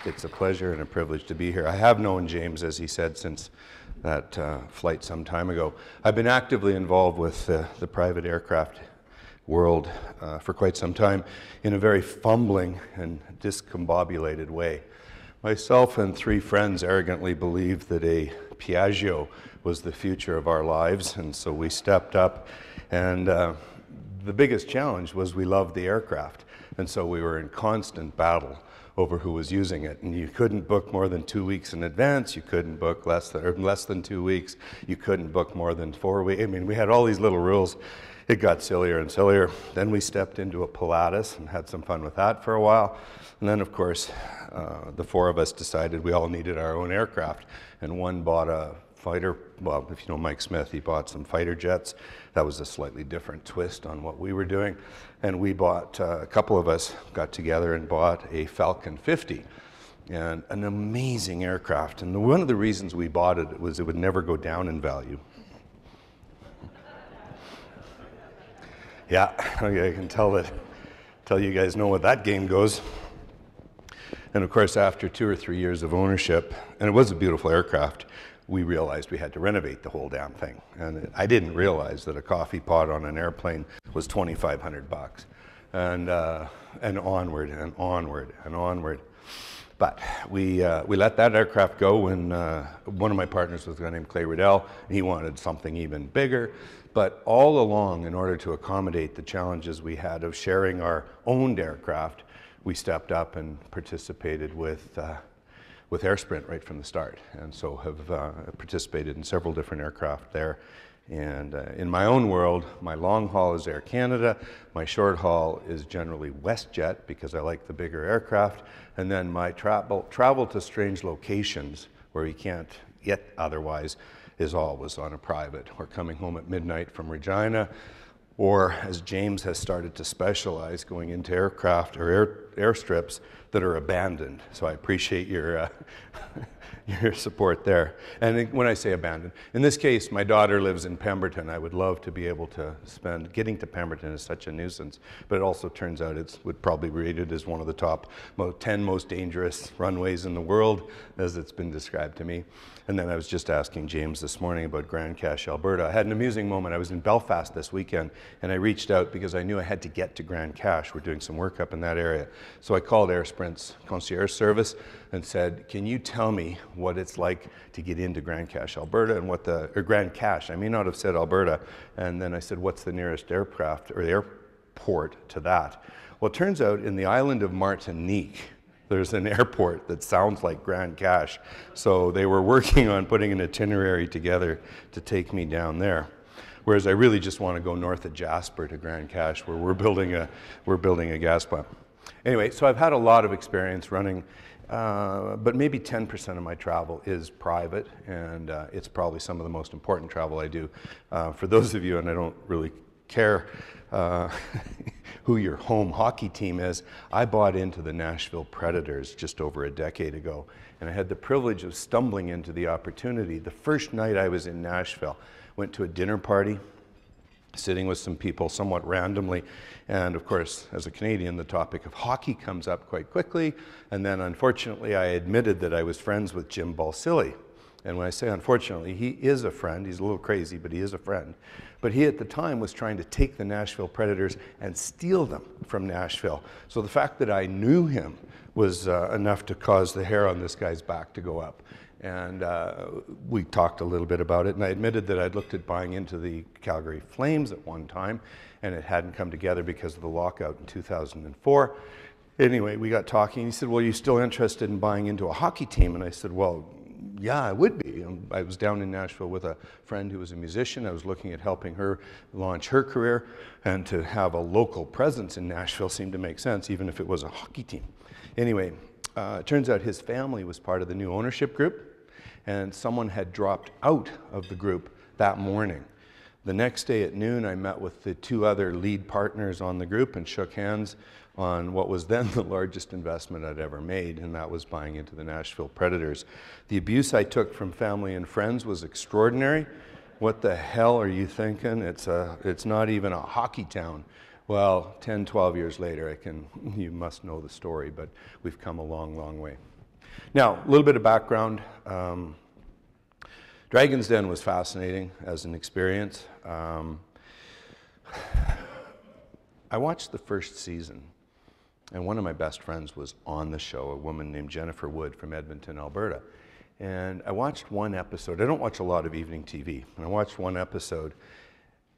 It's a pleasure and a privilege to be here. I have known James, as he said, since that flight some time ago. I've been actively involved with the private aircraft world for quite some time in a very fumbling and discombobulated way. Myself and three friends arrogantly believed that a Piaggio was the future of our lives, and so we stepped up. And the biggest challenge was we loved the aircraft, and so we were in constant battle over who was using it. And you couldn't book more than 2 weeks in advance. You couldn't book less than 2 weeks. You couldn't book more than 4 weeks. I mean, we had all these little rules. It got sillier and sillier. Then we stepped into a Pilatus and had some fun with that for a while. And then, of course, the four of us decided we all needed our own aircraft. And one bought a fighter, well, if you know Mike Smith, he bought some fighter jets. That was a slightly different twist on what we were doing. And we bought, a couple of us got together and bought a Falcon 50, and an amazing aircraft. And one of the reasons we bought it was it would never go down in value. Yeah, okay, I can tell you guys know what that game goes. And of course, after 2 or 3 years of ownership, and it was a beautiful aircraft, we realized we had to renovate the whole damn thing. And I didn't realize that a coffee pot on an airplane was 2,500 bucks. And onward and onward and onward. But we let that aircraft go when one of my partners was a guy named Clay Riddell, and he wanted something even bigger. But all along, in order to accommodate the challenges we had of sharing our owned aircraft, we stepped up and participated with AirSprint right from the start, and so have participated in several different aircraft there. And in my own world, my long haul is Air Canada, my short haul is generally WestJet because I like the bigger aircraft, and then my travel to strange locations where you can't get otherwise is always on a private, or coming home at midnight from Regina, or as James has started to specialize, going into aircraft or airstrips that are abandoned. So I appreciate your your support there. And when I say abandoned, in this case, my daughter lives in Pemberton. I would love to be able to spend, getting to Pemberton is such a nuisance, but it also turns out it would probably be rated as one of the top 10 most dangerous runways in the world, as it's been described to me. And then I was just asking James this morning about Grande Cache, Alberta. I had an amusing moment. I was in Belfast this weekend, and I reached out because I knew I had to get to Grande Cache. We're doing some work up in that area. So I called AirSprint's concierge service and said, can you tell me what it's like to get into Grande Cache, Alberta, and or Grande Cache, I may not have said Alberta. And then I said, what's the nearest aircraft or airport to that? Well, it turns out in the island of Martinique, there's an airport that sounds like Grande Cache. So they were working on putting an itinerary together to take me down there. Whereas I really just want to go north of Jasper to Grande Cache, where we're building a gas pump. Anyway, so I've had a lot of experience running, but maybe 10% of my travel is private, and it's probably some of the most important travel I do. For those of you, and I don't really care who your home hockey team is, I bought into the Nashville Predators just over a decade ago, and I had the privilege of stumbling into the opportunity. The first night I was in Nashville, went to a dinner party, sitting with some people somewhat randomly, and of course, as a Canadian, the topic of hockey comes up quite quickly, and then unfortunately I admitted that I was friends with Jim Balsillie. And when I say unfortunately, he is a friend. He's a little crazy, but he is a friend. But he at the time was trying to take the Nashville Predators and steal them from Nashville. So the fact that I knew him was enough to cause the hair on this guy's back to go up. And we talked a little bit about it, and I admitted that I'd looked at buying into the Calgary Flames at one time, and it hadn't come together because of the lockout in 2004. Anyway, we got talking. He said, well, are you still interested in buying into a hockey team? And I said, well, yeah, I would be. I was down in Nashville with a friend who was a musician. I was looking at helping her launch her career, and to have a local presence in Nashville seemed to make sense, even if it was a hockey team. Anyway, it turns out his family was part of the new ownership group, and someone had dropped out of the group that morning. The next day at noon, I met with the two other lead partners on the group and shook hands on what was then the largest investment I'd ever made, and that was buying into the Nashville Predators. The abuse I took from family and friends was extraordinary. What the hell are you thinking? It's not even a hockey town. Well, 10, 12 years later, you must know the story, but we've come a long, long way. Now, a little bit of background. Dragon's Den was fascinating as an experience. I watched the first season, and one of my best friends was on the show, a woman named Jennifer Wood from Edmonton, Alberta. And I watched one episode. I don't watch a lot of evening TV. And I watched one episode,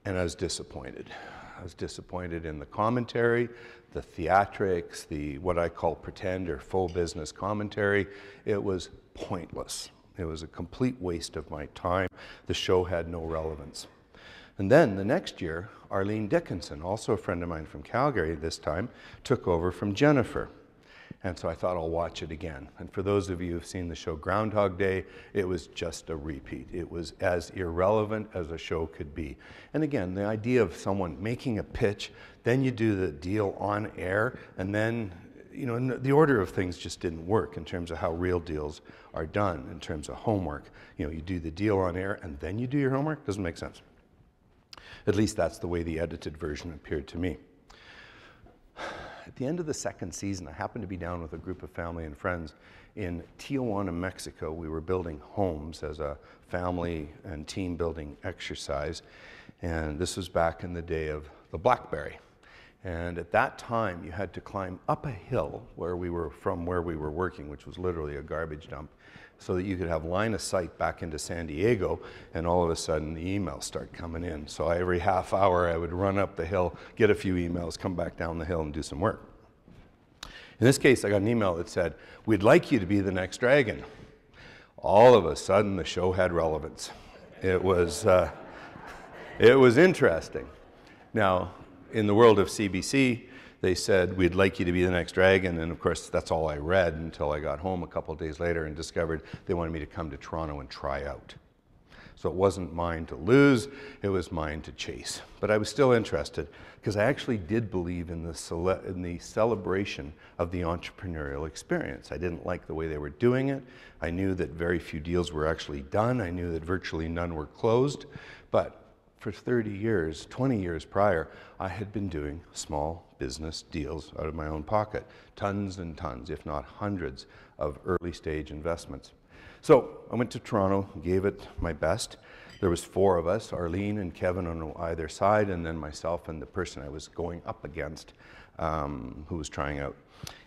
and I was disappointed. I was disappointed in the commentary, the theatrics, the what I call pretend or faux business commentary. It was pointless. It was a complete waste of my time. The show had no relevance. And then the next year, Arlene Dickinson, also a friend of mine from Calgary this time, took over from Jennifer. And so I thought I'll watch it again. And for those of you who've seen the show Groundhog Day, it was just a repeat. It was as irrelevant as a show could be. And again, the idea of someone making a pitch, then you do the deal on air, and then, you know, the order of things just didn't work in terms of how real deals are done, in terms of homework. You know, you do the deal on air, and then you do your homework. Doesn't make sense. At least that's the way the edited version appeared to me. At the end of the second season, I happened to be down with a group of family and friends in Tijuana, Mexico. We were building homes as a family and team building exercise. And this was back in the day of the BlackBerry. And at that time, you had to climb up a hill where we were working, which was literally a garbage dump, so that you could have line of sight back into San Diego, and all of a sudden the emails start coming in. So every half hour I would run up the hill, get a few emails, come back down the hill and do some work. In this case, I got an email that said, "We'd like you to be the next Dragon." All of a sudden the show had relevance. It was interesting. Now, in the world of CBC, they said, "We'd like you to be the next Dragon," and of course that's all I read until I got home a couple of days later and discovered they wanted me to come to Toronto and try out. So it wasn't mine to lose, it was mine to chase. But I was still interested because I actually did believe in the celebration of the entrepreneurial experience. I didn't like the way they were doing it. I knew that very few deals were actually done. I knew that virtually none were closed. But for 30 years, 20 years prior, I had been doing small business deals out of my own pocket. Tons and tons, if not hundreds, of early stage investments. So I went to Toronto, gave it my best. There was 4 of us, Arlene and Kevin on either side, and then myself and the person I was going up against who was trying out.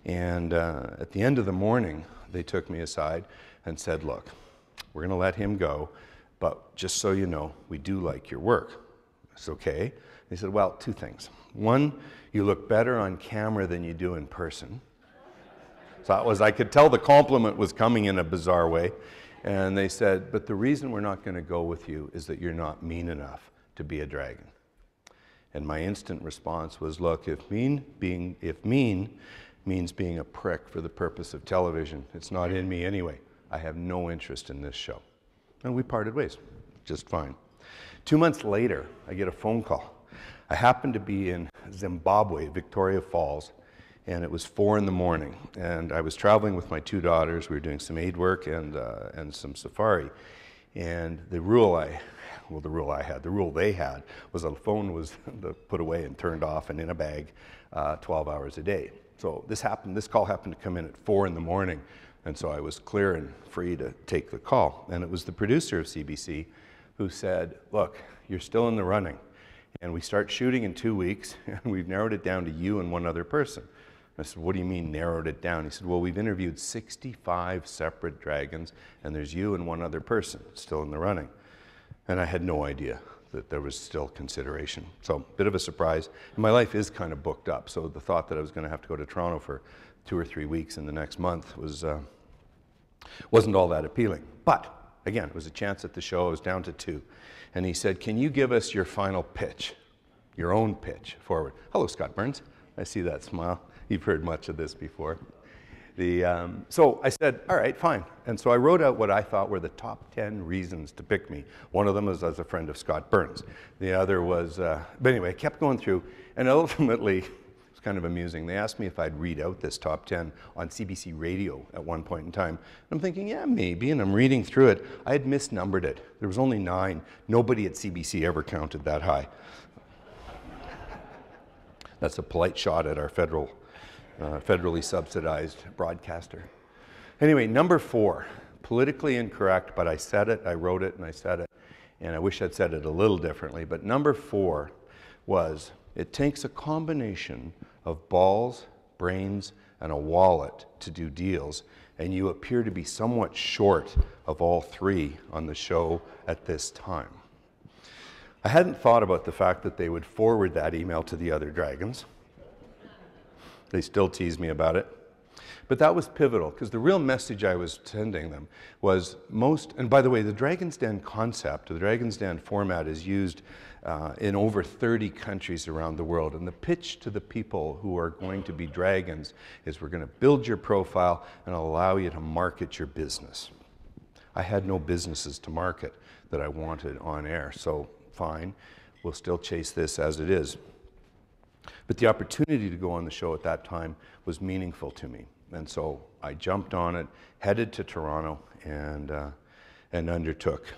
And at the end of the morning, they took me aside and said, "Look, we're gonna let him go, but just so you know, we do like your work." It's okay. They said, "Well, 2 things. One, you look better on camera than you do in person." So I could tell the compliment was coming in a bizarre way. And they said, "But the reason we're not going to go with you is that you're not mean enough to be a Dragon." And my instant response was, "Look, if mean means being a prick for the purpose of television, it's not in me anyway. I have no interest in this show." And we parted ways, just fine. 2 months later, I get a phone call. I happened to be in Zimbabwe, Victoria Falls, and it was 4 in the morning. And I was traveling with my 2 daughters. We were doing some aid work and some safari. And the rule they had was the phone was put away and turned off and in a bag 12 hours a day. So this call happened to come in at 4 in the morning. And so I was clear and free to take the call. And it was the producer of CBC who said, "Look, you're still in the running. And we start shooting in 2 weeks, and we've narrowed it down to you and 1 other person." I said, "What do you mean narrowed it down?" He said, "Well, we've interviewed 65 separate Dragons, and there's you and 1 other person still in the running." And I had no idea that there was still consideration. So, a bit of a surprise. And my life is kind of booked up, so the thought that I was going to have to go to Toronto for 2 or 3 weeks in the next month wasn't all that appealing. But, again, it was a chance at the show. I was down to 2. And he said, "Can you give us your final pitch, your own pitch forward?" Hello, Scott Burns. I see that smile. You've heard much of this before. So I said, "All right, fine." And so I wrote out what I thought were the top 10 reasons to pick me. One of them was as a friend of Scott Burns. The other was, but anyway, I kept going through, and ultimately, it was kind of amusing. They asked me if I'd read out this top 10 on CBC radio at one point in time. I'm thinking, yeah, maybe, and I'm reading through it. I had misnumbered it. There was only 9. Nobody at CBC ever counted that high. That's a polite shot at our federally subsidized broadcaster. Anyway, number 4, politically incorrect, but I said it, I wrote it, and I said it. And I wish I'd said it a little differently. But number 4 was, it takes a combination of balls, brains, and a wallet to do deals. And you appear to be somewhat short of all 3 on the show at this time. I hadn't thought about the fact that they would forward that email to the other dragons. They still tease me about it. But that was pivotal, because the real message I was sending them was and by the way, the Dragon's Den concept, the Dragon's Den format is used in over 30 countries around the world. And the pitch to the people who are going to be dragons is, we're going to build your profile and allow you to market your business. I had no businesses to market that I wanted on air, so fine, we'll still chase this as it is. But the opportunity to go on the show at that time was meaningful to me. And so I jumped on it, headed to Toronto, and undertook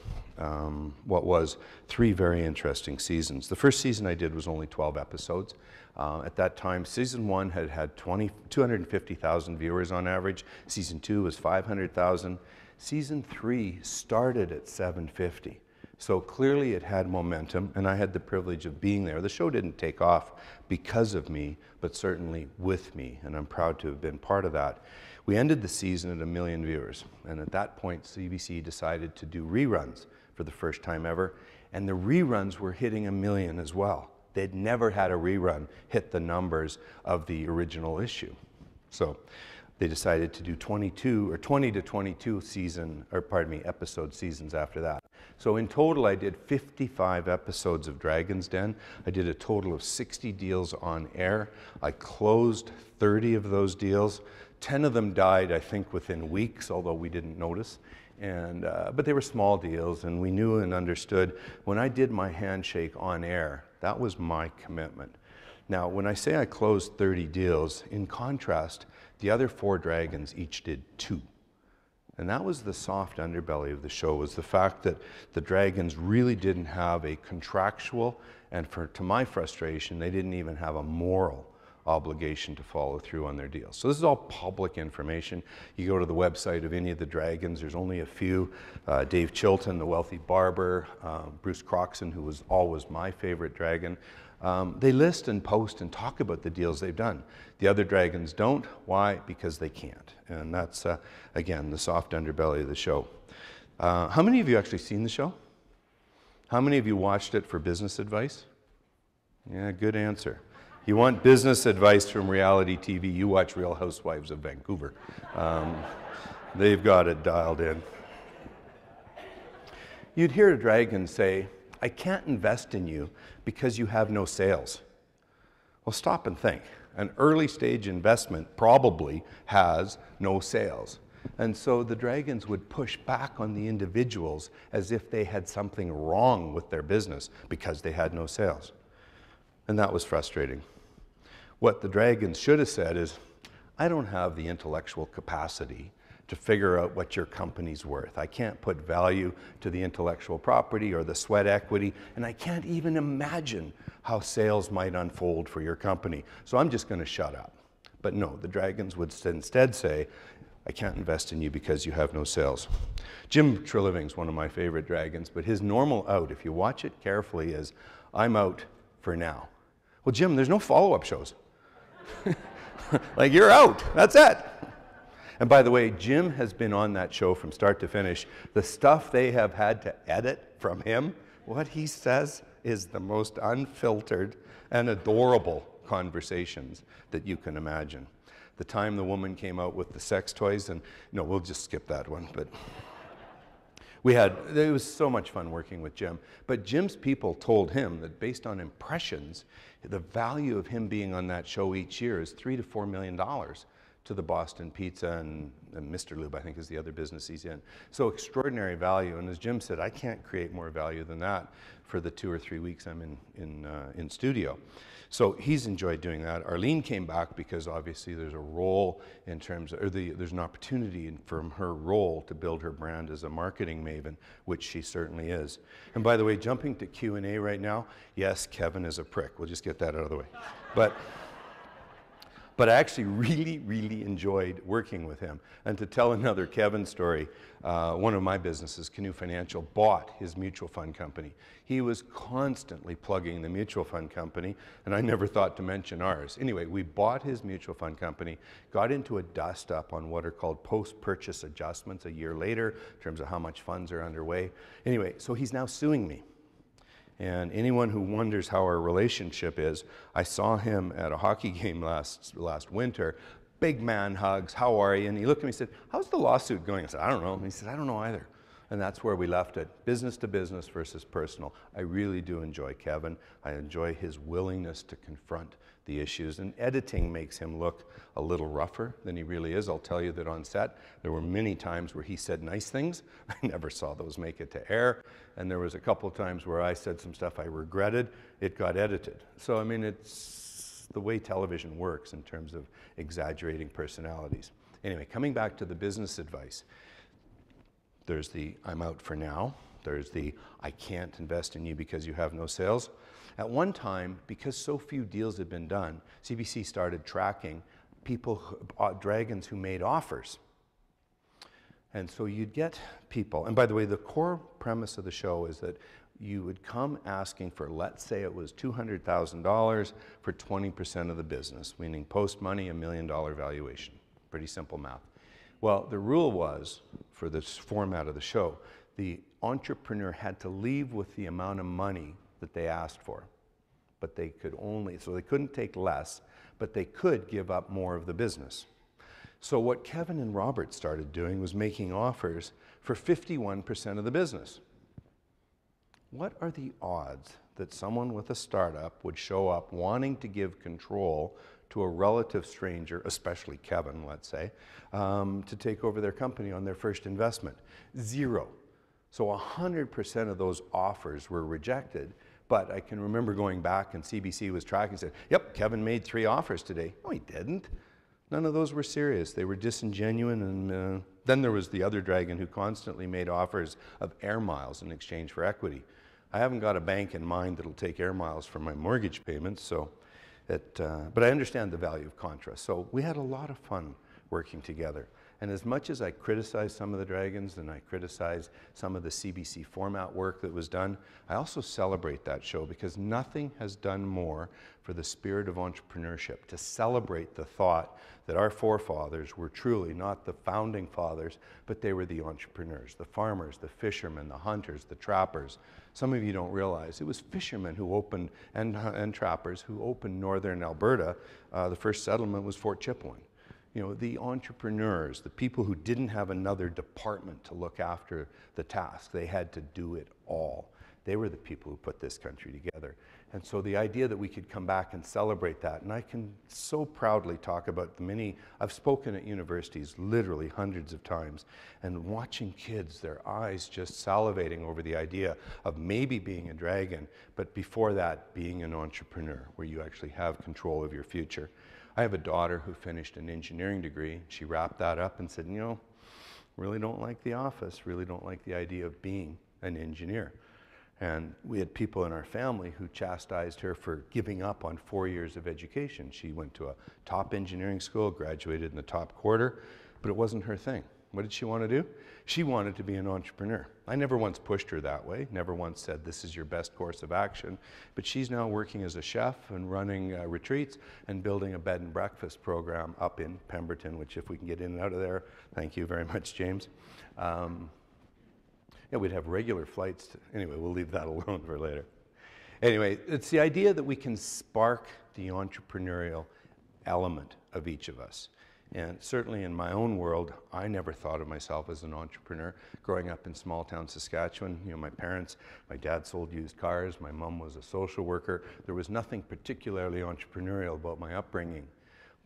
what was 3 very interesting seasons. The first season I did was only 12 episodes. At that time, season 1 had 250,000 viewers on average. Season 2 was 500,000. Season 3 started at 750. So clearly it had momentum, and I had the privilege of being there. The show didn't take off because of me, but certainly with me, and I'm proud to have been part of that. We ended the season at 1 million viewers, and at that point, CBC decided to do reruns for the first time ever, and the reruns were hitting 1 million as well. They'd never had a rerun hit the numbers of the original issue. So they decided to do 20 to 22 episode seasons after that. So in total, I did 55 episodes of Dragon's Den. I did a total of 60 deals on air. I closed 30 of those deals. 10 of them died, I think, within weeks, although we didn't notice. But they were small deals, and we knew and understood when I did my handshake on air, that was my commitment. Now, when I say I closed 30 deals, in contrast, the other 4 dragons each did 2. And that was the soft underbelly of the show, was the fact that the dragons really didn't have a contractual, and to my frustration, they didn't even have a moral obligation to follow through on their deals. So this is all public information. You go to the website of any of the dragons, there's only a few. Dave Chilton, the wealthy barber, Bruce Croxon, who was always my favorite dragon. They list and post and talk about the deals they've done. The other dragons don't. Why? Because they can't. And that's, again, the soft underbelly of the show. How many of you actually seen the show? How many of you watched it for business advice? Yeah, good answer. You want business advice from reality TV, you watch Real Housewives of Vancouver. They've got it dialed in. You'd hear a dragon say, I can't invest in you because you have no sales. Well, stop and think. An early stage investment probably has no sales. And so the dragons would push back on the individuals as if they had something wrong with their business because they had no sales. And that was frustrating. What the dragons should have said is, I don't have the intellectual capacity to figure out what your company's worth. I can't put value to the intellectual property or the sweat equity, and I can't even imagine how sales might unfold for your company. So I'm just going to shut up. But no, the dragons would instead say, I can't invest in you because you have no sales. Jim Treliving's one of my favorite dragons, but his normal out, if you watch it carefully, is, I'm out for now. Well, Jim, there's no follow-up shows. Like, you're out. That's it. And by the way, Jim has been on that show from start to finish. The stuff they have had to edit from him, what he says is the most unfiltered and adorable conversations that you can imagine. The time the woman came out with the sex toys, and no, we'll just skip that one, but it was so much fun working with Jim. But Jim's people told him that based on impressions, the value of him being on that show each year is $3 to $4 million to the Boston Pizza and Mr. Lube, I think, is the other business he's in. So extraordinary value. And as Jim said, I can't create more value than that for the 2 or 3 weeks I'm in studio. So he's enjoyed doing that. Arlene came back because obviously there's a role in terms of, there's an opportunity from her role to build her brand as a marketing maven, which she certainly is. And by the way, jumping to Q&A right now, yes, Kevin is a prick. We'll just get that out of the way. But But I actually really enjoyed working with him. And to tell another Kevin story, one of my businesses, Canoe Financial, bought his mutual fund company. He was constantly plugging the mutual fund company, and I never thought to mention ours. Anyway, we bought his mutual fund company, got into a dust-up on what are called post-purchase adjustments a year later in terms of how much funds are underway. Anyway, so he's now suing me. And anyone who wonders how our relationship is, I saw him at a hockey game last winter. Big man hugs, how are you? And he looked at me and said, how's the lawsuit going? I said, I don't know. And he said, I don't know either. And that's where we left it, business to business versus personal. I really do enjoy Kevin. I enjoy his willingness to confront the issues. And editing makes him look a little rougher than he really is. I'll tell you that on set, there were many times where he said nice things. I never saw those make it to air. And there was a couple of times where I said some stuff I regretted. It got edited. So, I mean, it's the way television works in terms of exaggerating personalities. Anyway, coming back to the business advice. There's the I'm out for now. There's the I can't invest in you because you have no sales. At one time, because so few deals had been done, CBC started tracking people, dragons who made offers. And so you'd get people, and by the way, the core premise of the show is that you would come asking for, let's say it was $200,000 for 20% of the business, meaning post money, $1 million valuation. Pretty simple math. Well, the rule was, for this format of the show, the entrepreneur had to leave with the amount of money that they asked for. But they could only, so they couldn't take less, but they could give up more of the business. So what Kevin and Robert started doing was making offers for 51% of the business. What are the odds that someone with a startup would show up wanting to give control to a relative stranger, especially Kevin, let's say, to take over their company on their first investment? Zero. So 100% of those offers were rejected. But I can remember going back and CBC was tracking and said, yep, Kevin made 3 offers today. No, he didn't. None of those were serious. They were disingenuous. And then there was the other dragon who constantly made offers of air miles in exchange for equity. I haven't got a bank in mind that'll take air miles for my mortgage payments, so but I understand the value of Contra. So we had a lot of fun working together. And as much as I criticized some of the dragons and I criticized some of the CBC format work that was done, I also celebrate that show because nothing has done more for the spirit of entrepreneurship, to celebrate the thought that our forefathers were truly not the founding fathers, but they were the entrepreneurs, the farmers, the fishermen, the hunters, the trappers. Some of you don't realize it was fishermen who opened, and trappers who opened northern Alberta. The first settlement was Fort Chipewyan. You know, the entrepreneurs, the people who didn't have another department to look after the task, they had to do it all. They were the people who put this country together. And so the idea that we could come back and celebrate that, and I can so proudly talk about the many, I've spoken at universities literally hundreds of times, and watching kids, their eyes just salivating over the idea of maybe being a dragon, but before that, being an entrepreneur, where you actually have control of your future. I have a daughter who finished an engineering degree. She wrapped that up and said, you know, really don't like the office, really don't like the idea of being an engineer. And we had people in our family who chastised her for giving up on 4 years of education. She went to a top engineering school, graduated in the top quarter, but it wasn't her thing. What did she want to do? She wanted to be an entrepreneur. I never once pushed her that way, never once said this is your best course of action, but she's now working as a chef and running retreats and building a bed and breakfast program up in Pemberton, which if we can get in and out of there, thank you very much, James. Yeah, we'd have regular flights. Anyway, we'll leave that alone for later. Anyway, it's the idea that we can spark the entrepreneurial element of each of us. And certainly in my own world, I never thought of myself as an entrepreneur. Growing up in small town Saskatchewan, you know, my dad sold used cars, my mom was a social worker. There was nothing particularly entrepreneurial about my upbringing.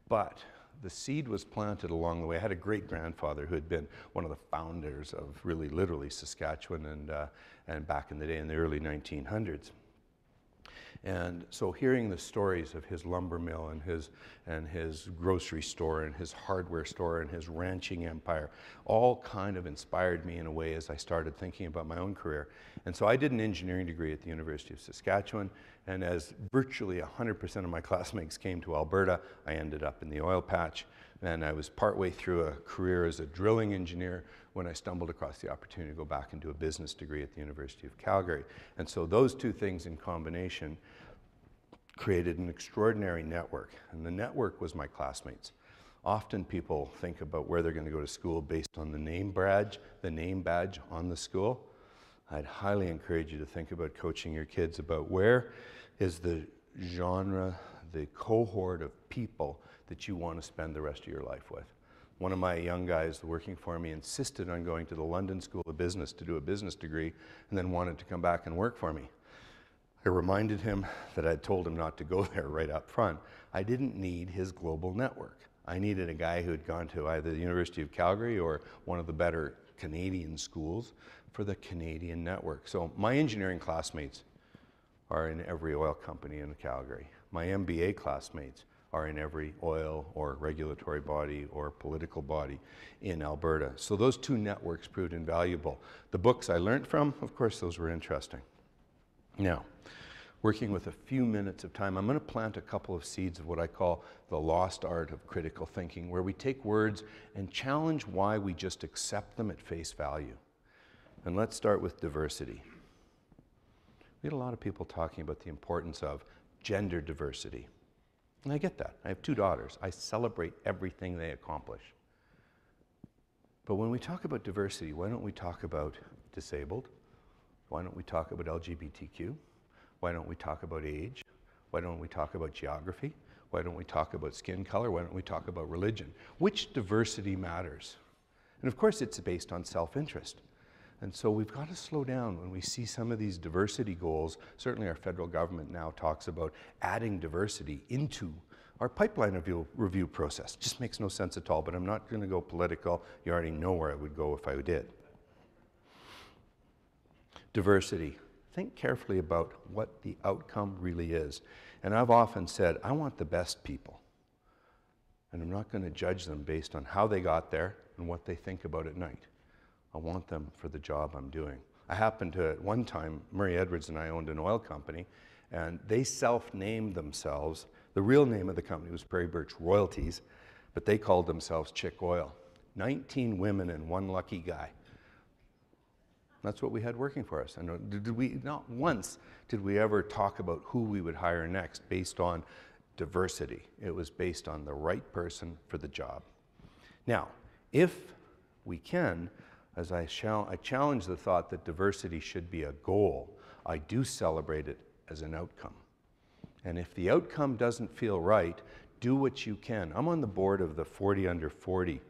But the seed was planted along the way. I had a great-grandfather who had been one of the founders of really literally Saskatchewan and back in the day in the early 1900s. And so hearing the stories of his lumber mill and his grocery store and his hardware store and his ranching empire all kind of inspired me in a way as I started thinking about my own career. And so I did an engineering degree at the University of Saskatchewan, and as virtually 100% of my classmates came to Alberta, I ended up in the oil patch. And I was partway through a career as a drilling engineer when I stumbled across the opportunity to go back and do a business degree at the University of Calgary. And so those two things in combination created an extraordinary network. And the network was my classmates. Often people think about where they're going to go to school based on the name badge on the school. I'd highly encourage you to think about coaching your kids about where is the genre, the cohort of people that you want to spend the rest of your life with. One of my young guys working for me insisted on going to the London School of Business to do a business degree and then wanted to come back and work for me. I reminded him that I'd told him not to go there right up front. I didn't need his global network. I needed a guy who had gone to either the University of Calgary or one of the better Canadian schools for the Canadian network. So my engineering classmates are in every oil company in Calgary. My MBA classmates are in every oil or regulatory body or political body in Alberta. So those two networks proved invaluable. The books I learned from, of course, those were interesting. Now, working with a few minutes of time, I'm going to plant a couple of seeds of what I call the lost art of critical thinking, where we take words and challenge why we just accept them at face value. And let's start with diversity. We had a lot of people talking about the importance of gender diversity. And I get that. I have 2 daughters. I celebrate everything they accomplish. But when we talk about diversity, why don't we talk about disabled? Why don't we talk about LGBTQ? Why don't we talk about age? Why don't we talk about geography? Why don't we talk about skin color? Why don't we talk about religion? Which diversity matters? And of course, it's based on self-interest. And so we've got to slow down when we see some of these diversity goals. Certainly our federal government now talks about adding diversity into our pipeline review process. It just makes no sense at all, but I'm not going to go political. You already know where I would go if I did. Diversity. Think carefully about what the outcome really is. And I've often said, I want the best people. And I'm not going to judge them based on how they got there and what they think about at night. I want them for the job I'm doing. I happened to, at one time, Murray Edwards and I owned an oil company, and they self-named themselves. The real name of the company was Prairie Birch Royalties, but they called themselves Chick Oil. 19 women and 1 lucky guy. That's what we had working for us. And not once did we ever talk about who we would hire next based on diversity. It was based on the right person for the job. Now, if we can, as I challenge the thought that diversity should be a goal, I do celebrate it as an outcome. And if the outcome doesn't feel right, do what you can. I'm on the board of the 40 Under 40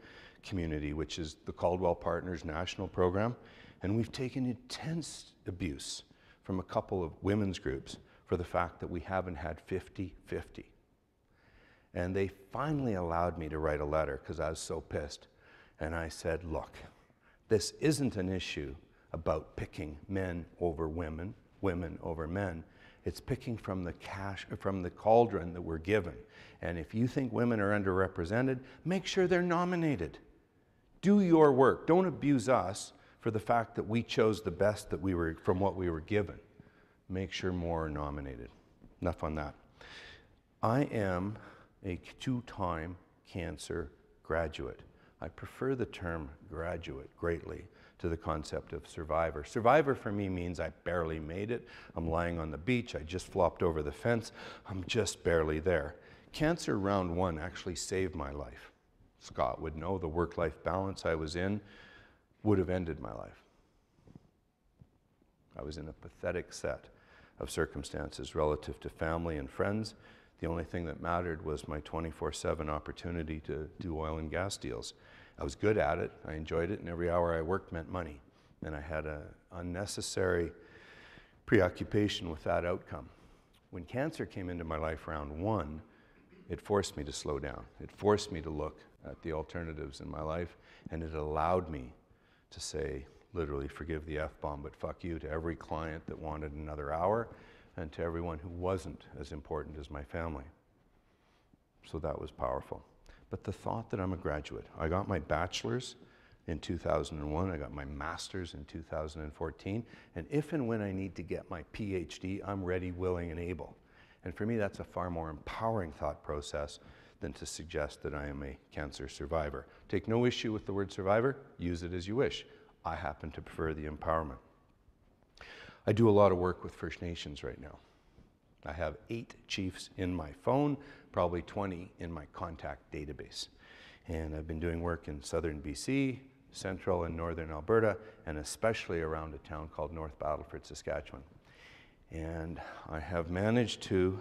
community, which is the Caldwell Partners National Program, and we've taken intense abuse from a couple of women's groups for the fact that we haven't had 50-50. And they finally allowed me to write a letter because I was so pissed. And I said, look, this isn't an issue about picking men over women, women over men. It's picking from the cauldron that we're given. And if you think women are underrepresented, make sure they're nominated. Do your work. Don't abuse us for the fact that we chose the best that from what we were given. Make sure more are nominated. Enough on that. I am a 2-time cancer graduate. I prefer the term graduate greatly to the concept of survivor. Survivor for me means I barely made it. I'm lying on the beach. I just flopped over the fence. I'm just barely there. Cancer round 1 actually saved my life. Scott would know the work-life balance I was in would have ended my life. I was in a pathetic set of circumstances relative to family and friends. The only thing that mattered was my 24/7 opportunity to do oil and gas deals. I was good at it, I enjoyed it, and every hour I worked meant money. And I had an unnecessary preoccupation with that outcome. When cancer came into my life round 1, it forced me to slow down. It forced me to look at the alternatives in my life, and it allowed me to say, literally, forgive the F-bomb, but fuck you to every client that wanted another hour, and to everyone who wasn't as important as my family. So that was powerful. But the thought that I'm a graduate, I got my bachelor's in 2001. I got my master's in 2014. And if and when I need to get my PhD, I'm ready, willing, and able. And for me, that's a far more empowering thought process than to suggest that I am a cancer survivor. Take no issue with the word survivor, use it as you wish. I happen to prefer the empowerment. I do a lot of work with First Nations right now. I have 8 chiefs in my phone, probably 20 in my contact database. And I've been doing work in southern BC, central and northern Alberta, and especially around a town called North Battleford, Saskatchewan. And I have managed to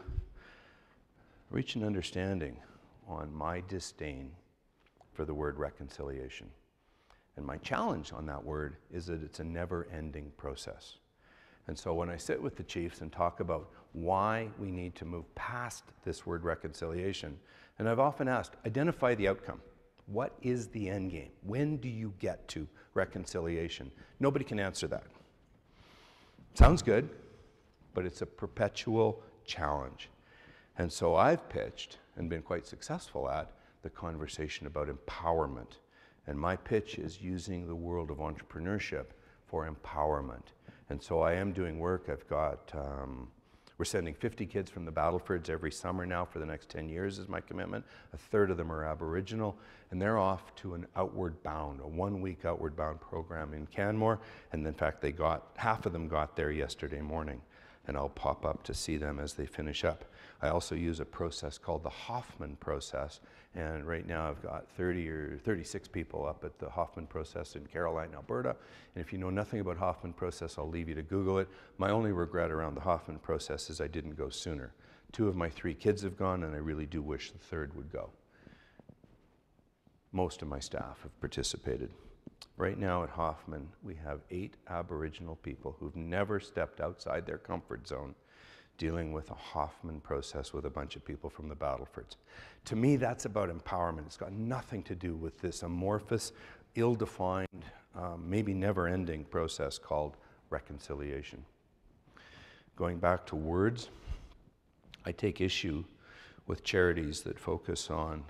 reach an understanding on my disdain for the word reconciliation. And my challenge on that word is that it's a never-ending process. And so when I sit with the chiefs and talk about why we need to move past this word reconciliation, and I've often asked, identify the outcome. What is the end game? When do you get to reconciliation? Nobody can answer that. Sounds good, but it's a perpetual challenge. And so I've pitched and been quite successful at the conversation about empowerment. And my pitch is using the world of entrepreneurship for empowerment. And so I am doing work. I've got, we're sending 50 kids from the Battlefords every summer now for the next 10 years is my commitment. A third of them are Aboriginal, and they're off to an outward bound, a 1-week outward bound program in Canmore. And in fact, half of them got there yesterday morning, and I'll pop up to see them as they finish up. I also use a process called the Hoffman process, and right now I've got 30 or 36 people up at the Hoffman process in Caroline, Alberta. And if you know nothing about Hoffman process, I'll leave you to Google it. My only regret around the Hoffman process is I didn't go sooner. 2 of my 3 kids have gone, and I really do wish the 3rd would go. Most of my staff have participated. Right now at Hoffman, we have 8 Aboriginal people who've never stepped outside their comfort zone dealing with a Hoffman process with a bunch of people from the Battlefords. To me, that's about empowerment. It's got nothing to do with this amorphous, ill-defined, maybe never-ending process called reconciliation. Going back to words, I take issue with charities that focus on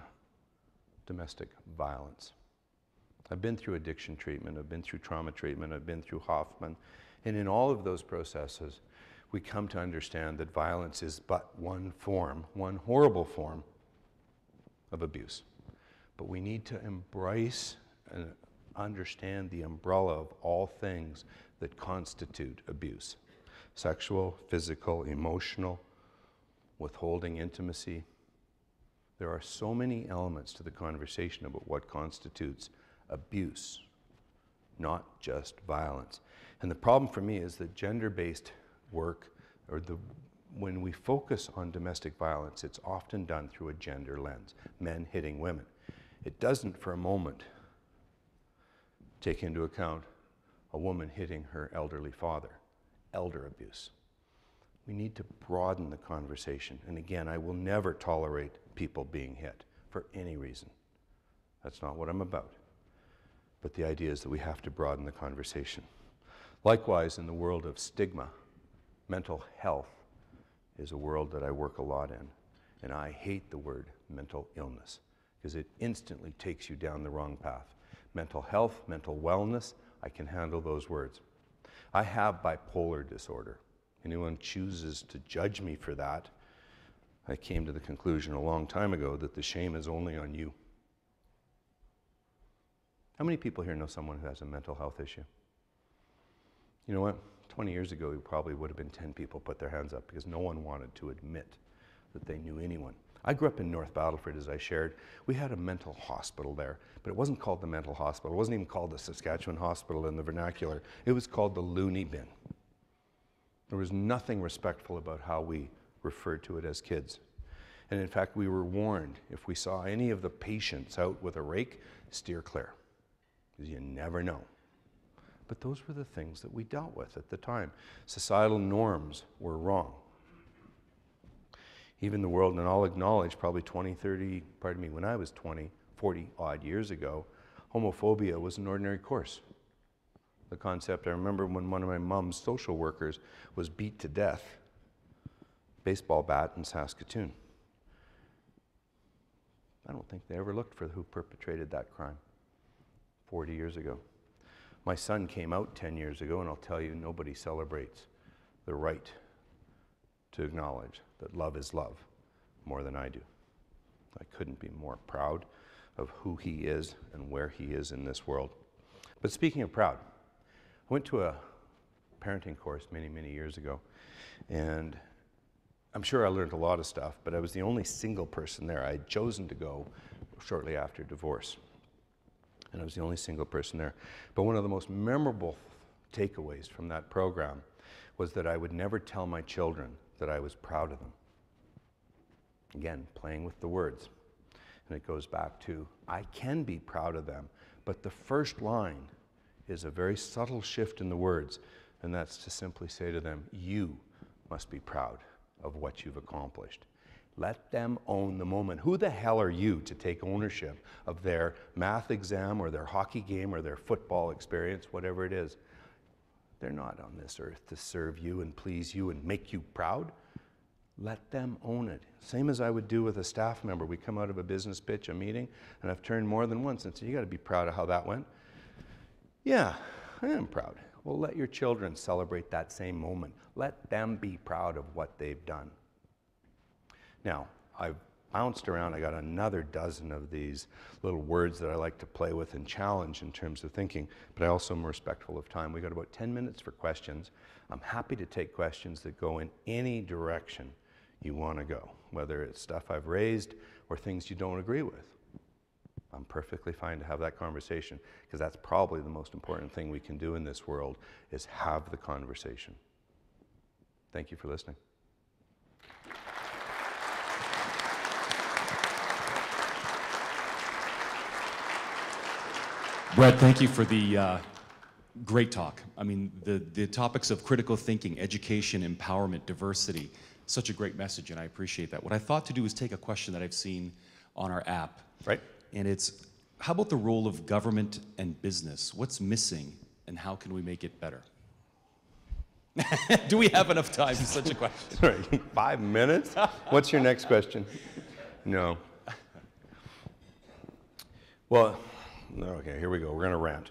domestic violence. I've been through addiction treatment, I've been through trauma treatment, I've been through Hoffman, and in all of those processes, we come to understand that violence is but one form, one horrible form of abuse. But we need to embrace and understand the umbrella of all things that constitute abuse. Sexual, physical, emotional, withholding intimacy. There are so many elements to the conversation about what constitutes abuse, not just violence. And the problem for me is that gender-based work, or when we focus on domestic violence, it's often done through a gender lens, men hitting women. It doesn't for a moment take into account a woman hitting her elderly father, elder abuse. We need to broaden the conversation. And again, I will never tolerate people being hit for any reason. That's not what I'm about. But the idea is that we have to broaden the conversation. Likewise, in the world of stigma, mental health is a world that I work a lot in. And I hate the word mental illness because it instantly takes you down the wrong path. Mental health, mental wellness, I can handle those words. I have bipolar disorder. Anyone chooses to judge me for that, I came to the conclusion a long time ago that the shame is only on you. How many people here know someone who has a mental health issue? You know what? 20 years ago, it probably would have been 10 people put their hands up because no one wanted to admit that they knew anyone. I grew up in North Battleford, as I shared. We had a mental hospital there, but it wasn't called the mental hospital. It wasn't even called the Saskatchewan Hospital in the vernacular. It was called the loony bin. There was nothing respectful about how we referred to it as kids. And in fact, we were warned if we saw any of the patients out with a rake, steer clear, because you never know. But those were the things that we dealt with at the time. Societal norms were wrong. Even the world, and I'll acknowledge probably 20, 30, pardon me, when I was 20, 40 odd years ago, homophobia was an ordinary course. The concept, I remember when one of my mom's social workers was beat to death, baseball bat in Saskatoon. I don't think they ever looked for who perpetrated that crime. 40 years ago. My son came out 10 years ago, and I'll tell you, nobody celebrates the right to acknowledge that love is love more than I do. I couldn't be more proud of who he is and where he is in this world. But speaking of proud, I went to a parenting course many, many years ago, and I'm sure I learned a lot of stuff, but I was the only single person there. I had chosen to go shortly after divorce, and I was the only single person there. But one of the most memorable takeaways from that program was that I would never tell my children that I was proud of them. Again, playing with the words. And it goes back to, I can be proud of them, but the first line is a very subtle shift in the words, and that's to simply say to them, you must be proud of what you've accomplished. Let them own the moment. Who the hell are you to take ownership of their math exam or their hockey game or their football experience, whatever it is? They're not on this earth to serve you and please you and make you proud. Let them own it. Same as I would do with a staff member. We come out of a business pitch, a meeting, and I've turned more than once and said, you got to be proud of how that went. Yeah, I am proud. Well, let your children celebrate that same moment. Let them be proud of what they've done. Now, I've bounced around. I got another dozen of these little words that I like to play with and challenge in terms of thinking, but I also am respectful of time. We got about 10 minutes for questions. I'm happy to take questions that go in any direction you want to go, whether it's stuff I've raised or things you don't agree with. I'm perfectly fine to have that conversation, because that's probably the most important thing we can do in this world, is have the conversation. Thank you for listening. Brett, thank you for the great talk. I mean, the topics of critical thinking, education, empowerment, diversity, such a great message, and I appreciate that. What I thought to do is take a question that I've seen on our app. Right. And it's, how about the role of government and business? What's missing, and how can we make it better? Do we have enough time for such a question? Sorry, 5 minutes? What's your next question? No. Well, okay, here we go. We're going to rant.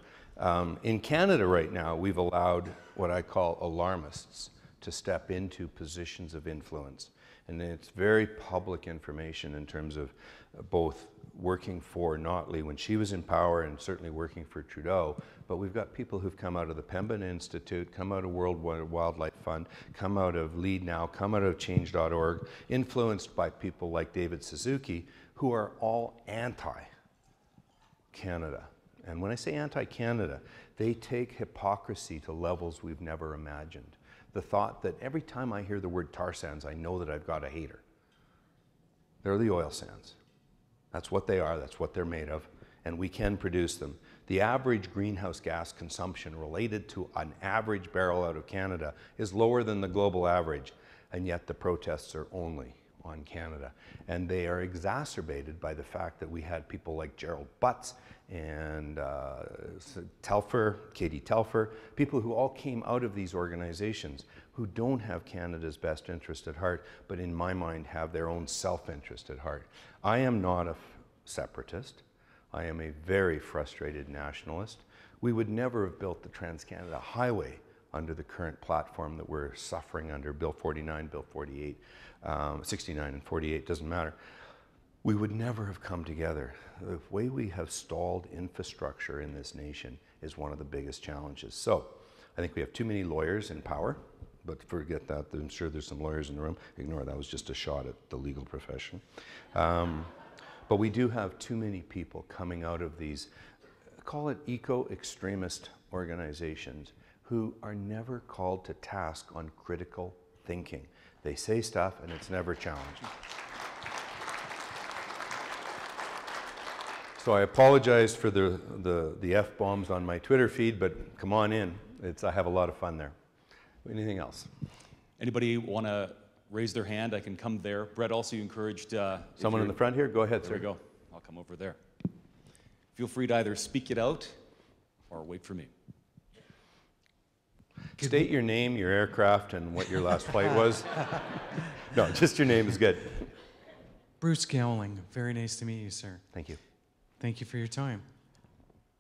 In Canada right now, we've allowed what I call alarmists to step into positions of influence. And it's very public information in terms of both working for Notley when she was in power and certainly working for Trudeau. But we've got people who've come out of the Pembina Institute, come out of World Wildlife Fund, come out of Lead Now, come out of Change.org, influenced by people like David Suzuki, who are all anti-Canada. And when I say anti-Canada, they take hypocrisy to levels we've never imagined. The thought that every time I hear the word tar sands, I know that I've got a hater. They're the oil sands. That's what they are, that's what they're made of, and we can produce them. The average greenhouse gas consumption related to an average barrel out of Canada is lower than the global average, and yet the protests are only on Canada. And they are exacerbated by the fact that we had people like Gerald Butts and Telfer, Katie Telfer, people who all came out of these organizations who don't have Canada's best interest at heart, but in my mind have their own self-interest at heart. I am not a separatist. I am a very frustrated nationalist. We would never have built the Trans-Canada Highway under the current platform that we're suffering under, Bill 49, Bill 48, 69 and 48, doesn't matter. We would never have come together. The way we have stalled infrastructure in this nation is one of the biggest challenges. So I think we have too many lawyers in power, but forget that. I'm sure there's some lawyers in the room. Ignore that, was just a shot at the legal profession. But we do have too many people coming out of these, call it eco-extremist organizations, who are never called to task on critical thinking. They say stuff and it's never challenged. So I apologize for the F-bombs on my Twitter feed, but come on in. I have a lot of fun there. Anything else? Anybody want to raise their hand? I can come there. Brett also encouraged... Someone in the front here? Go ahead, sir. There we go. I'll come over there. Feel free to either speak it out or wait for me. State your name, your aircraft, and what your last flight was. No, just your name is good. Bruce Gowling. Very nice to meet you, sir. Thank you. Thank you for your time.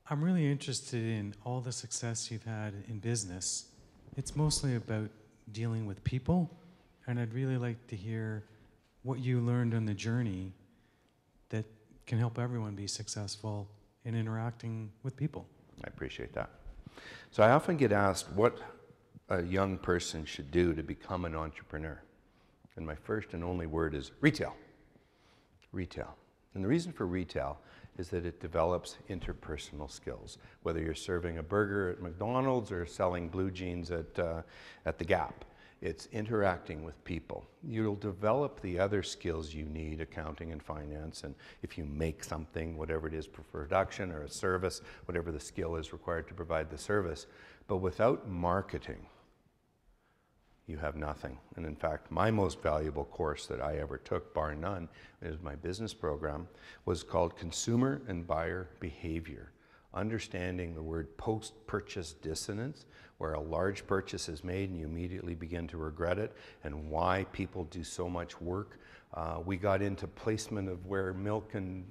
I'm really interested in all the success you've had in business. It's mostly about dealing with people, and I'd really like to hear what you learned on the journey that can help everyone be successful in interacting with people. I appreciate that. So I often get asked what a young person should do to become an entrepreneur. And my first and only word is retail. Retail. And the reason for retail is that it develops interpersonal skills. Whether you're serving a burger at McDonald's or selling blue jeans at the Gap, it's interacting with people. You'll develop the other skills you need, accounting and finance, and if you make something, whatever it is, for production or a service, whatever the skill is required to provide the service. But without marketing, you have nothing. And in fact, my most valuable course that I ever took, bar none, is my business program, was called Consumer and Buyer Behavior. Understanding the word post-purchase dissonance, where a large purchase is made and you immediately begin to regret it, and why people do so much work. We got into placement of where milk and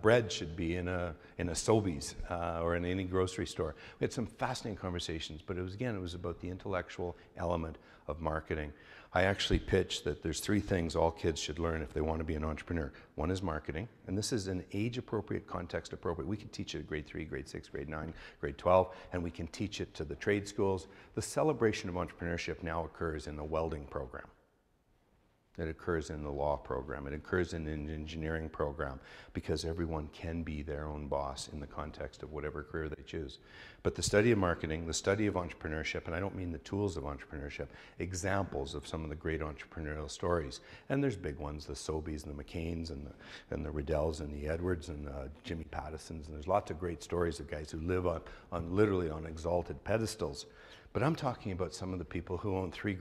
bread should be in a Sobeys or in any grocery store. We had some fascinating conversations, but it was about the intellectual element of marketing. I actually pitched that there's 3 things all kids should learn if they want to be an entrepreneur. One is marketing, and this is an age-appropriate, context-appropriate. We can teach it at grade 3, grade 6, grade 9, grade 12, and we can teach it to the trade schools. The celebration of entrepreneurship now occurs in the welding program. It occurs in the law program. It occurs in an engineering program, because everyone can be their own boss in the context of whatever career they choose. But the study of marketing, the study of entrepreneurship, and I don't mean the tools of entrepreneurship, examples of some of the great entrepreneurial stories. And there's big ones, the Sobeys and the McCains and the Riddells and the Edwards and the Jimmy Pattisons. And there's lots of great stories of guys who live literally on exalted pedestals. But I'm talking about some of the people who own 3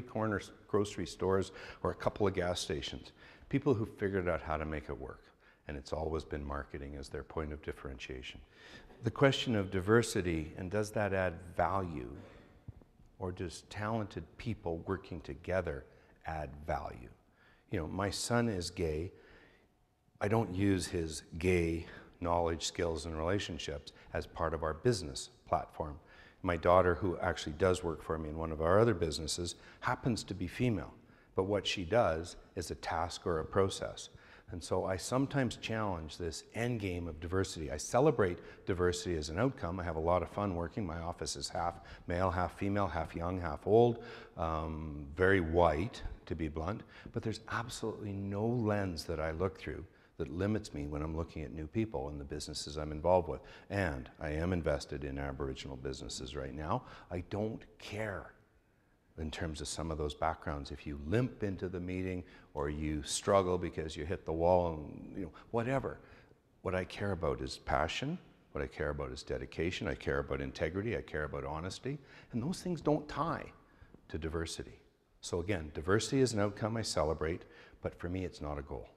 corner grocery stores or a couple of gas stations. People who figured out how to make it work. And it's always been marketing as their point of differentiation. The question of diversity, and does that add value? Or does talented people working together add value? You know, my son is gay. I don't use his gay knowledge, skills, and relationships as part of our business platform. My daughter, who actually does work for me in one of our other businesses, happens to be female. But what she does is a task or a process. And so I sometimes challenge this end game of diversity. I celebrate diversity as an outcome. I have a lot of fun working. My office is half male, half female, half young, half old, very white, to be blunt. But there's absolutely no lens that I look through that limits me when I'm looking at new people in the businesses I'm involved with. And I am invested in Aboriginal businesses right now. I don't care in terms of some of those backgrounds. If you limp into the meeting or you struggle because you hit the wall and whatever. What I care about is passion. What I care about is dedication. I care about integrity. I care about honesty. And those things don't tie to diversity. So again, diversity is an outcome I celebrate, but for me it's not a goal.